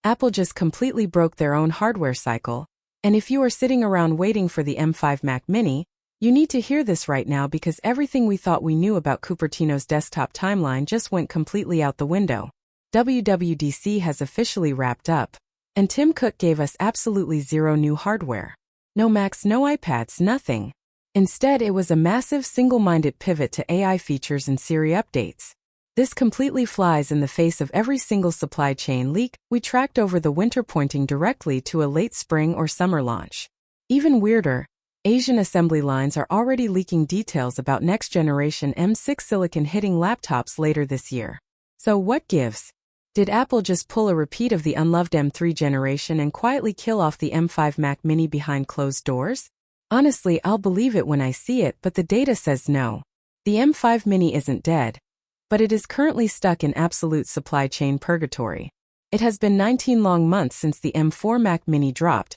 Apple just completely broke their own hardware cycle, and if you are sitting around waiting for the M5 Mac Mini, you need to hear this right now because everything we thought we knew about Cupertino's desktop timeline just went completely out the window. WWDC has officially wrapped up, and Tim Cook gave us absolutely zero new hardware. No Macs, no iPads, nothing. Instead, it was a massive single-minded pivot to AI features and Siri updates. This completely flies in the face of every single supply chain leak we tracked over the winter, pointing directly to a late spring or summer launch. Even weirder, Asian assembly lines are already leaking details about next-generation M6 silicon hitting laptops later this year. So what gives? Did Apple just pull a repeat of the unloved M3 generation and quietly kill off the M5 Mac Mini behind closed doors? Honestly, I'll believe it when I see it, but the data says no. The M5 Mini isn't dead, but it is currently stuck in absolute supply chain purgatory. It has been 19 long months since the M4 Mac Mini dropped,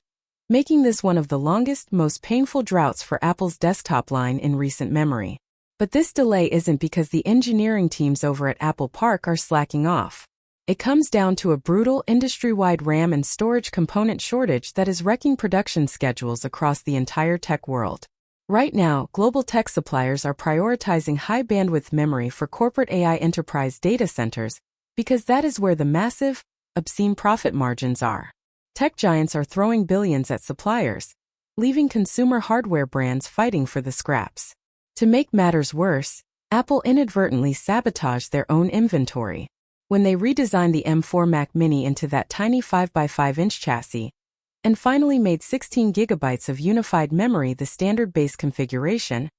making this one of the longest, most painful droughts for Apple's desktop line in recent memory. But this delay isn't because the engineering teams over at Apple Park are slacking off. It comes down to a brutal industry-wide RAM and storage component shortage that is wrecking production schedules across the entire tech world. Right now, global tech suppliers are prioritizing high-bandwidth memory for corporate AI enterprise data centers because that is where the massive, obscene profit margins are. Tech giants are throwing billions at suppliers, leaving consumer hardware brands fighting for the scraps. To make matters worse, Apple inadvertently sabotaged their own inventory when they redesigned the M4 Mac Mini into that tiny 5x5-inch chassis, and finally made 16 gigabytes of unified memory the standard base configuration.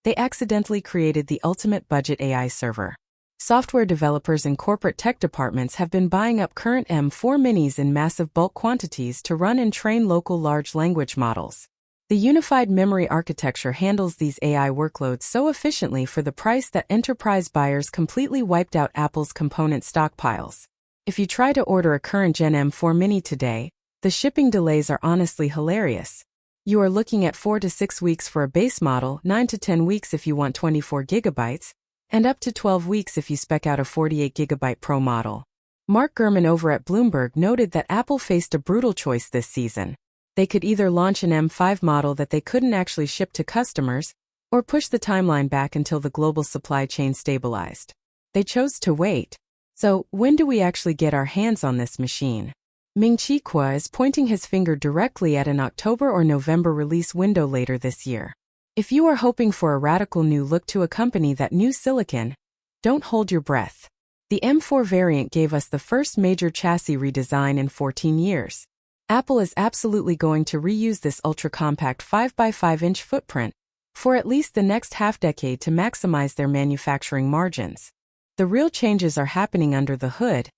They accidentally created the ultimate budget AI server. Software developers and corporate tech departments have been buying up current M4 Minis in massive bulk quantities to run and train local large language models. The unified memory architecture handles these AI workloads so efficiently for the price that enterprise buyers completely wiped out Apple's component stockpiles. If you try to order a current Gen M4 Mini today, the shipping delays are honestly hilarious. You are looking at 4 to 6 weeks for a base model, 9 to 10 weeks if you want 24 gigabytes, and up to 12 weeks if you spec out a 48 gigabyte Pro model. Mark Gurman over at Bloomberg noted that Apple faced a brutal choice this season. They could either launch an M5 model that they couldn't actually ship to customers, or push the timeline back until the global supply chain stabilized. They chose to wait. So, when do we actually get our hands on this machine? Ming-Chi Kuo is pointing his finger directly at an October or November release window later this year. If you are hoping for a radical new look to accompany that new silicon, don't hold your breath. The M4 variant gave us the first major chassis redesign in 14 years. Apple is absolutely going to reuse this ultra-compact 5x5-inch footprint for at least the next half-decade to maximize their manufacturing margins. The real changes are happening under the hood,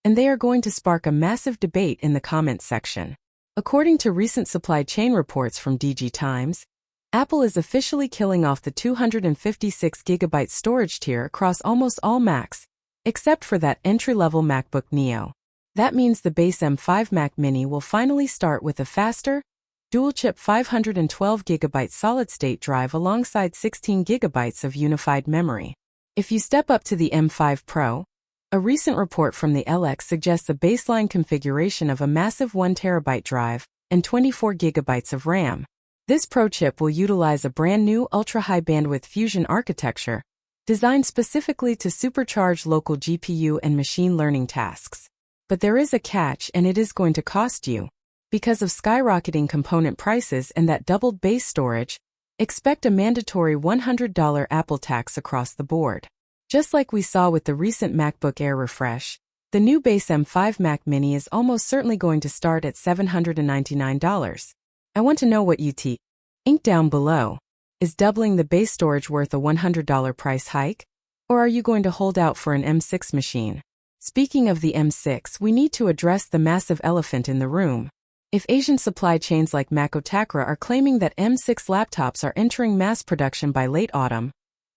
and they are going to spark a massive debate in the comments section. According to recent supply chain reports from DG Times, Apple is officially killing off the 256 gigabyte storage tier across almost all Macs, except for that entry-level MacBook Neo. That means the base M5 Mac Mini will finally start with a faster, dual-chip 512GB solid-state drive alongside 16 GB of unified memory. If you step up to the M5 Pro, a recent report from the LX suggests a baseline configuration of a massive 1TB drive and 24 GB of RAM. This Pro chip will utilize a brand new ultra-high bandwidth Fusion architecture, designed specifically to supercharge local GPU and machine learning tasks. But there is a catch, and it is going to cost you. Because of skyrocketing component prices and that doubled base storage, expect a mandatory $100 Apple tax across the board. Just like we saw with the recent MacBook Air refresh, the new base M5 Mac Mini is almost certainly going to start at $799. I want to know what you think down below. Is doubling the base storage worth a $100 price hike? Or are you going to hold out for an M6 machine? Speaking of the M6, we need to address the massive elephant in the room. If Asian supply chains like Makotakra are claiming that M6 laptops are entering mass production by late autumn,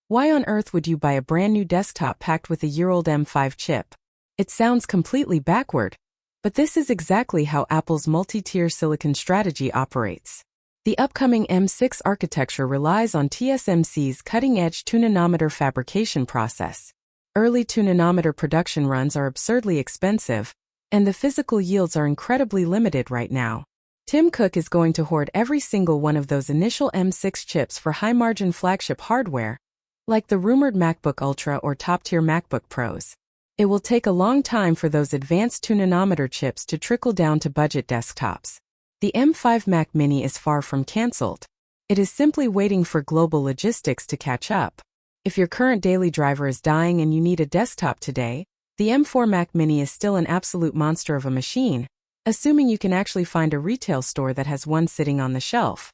why on earth would you buy a brand new desktop packed with a year-old M5 chip? It sounds completely backward, but this is exactly how Apple's multi-tier silicon strategy operates. The upcoming M6 architecture relies on TSMC's cutting-edge 2nm fabrication process. Early 2nm production runs are absurdly expensive, and the physical yields are incredibly limited right now. Tim Cook is going to hoard every single one of those initial M6 chips for high-margin flagship hardware, like the rumored MacBook Ultra or top-tier MacBook Pros. It will take a long time for those advanced 2nm chips to trickle down to budget desktops. The M5 Mac Mini is far from cancelled. It is simply waiting for global logistics to catch up. If your current daily driver is dying and you need a desktop today, the M4 Mac Mini is still an absolute monster of a machine, assuming you can actually find a retail store that has one sitting on the shelf.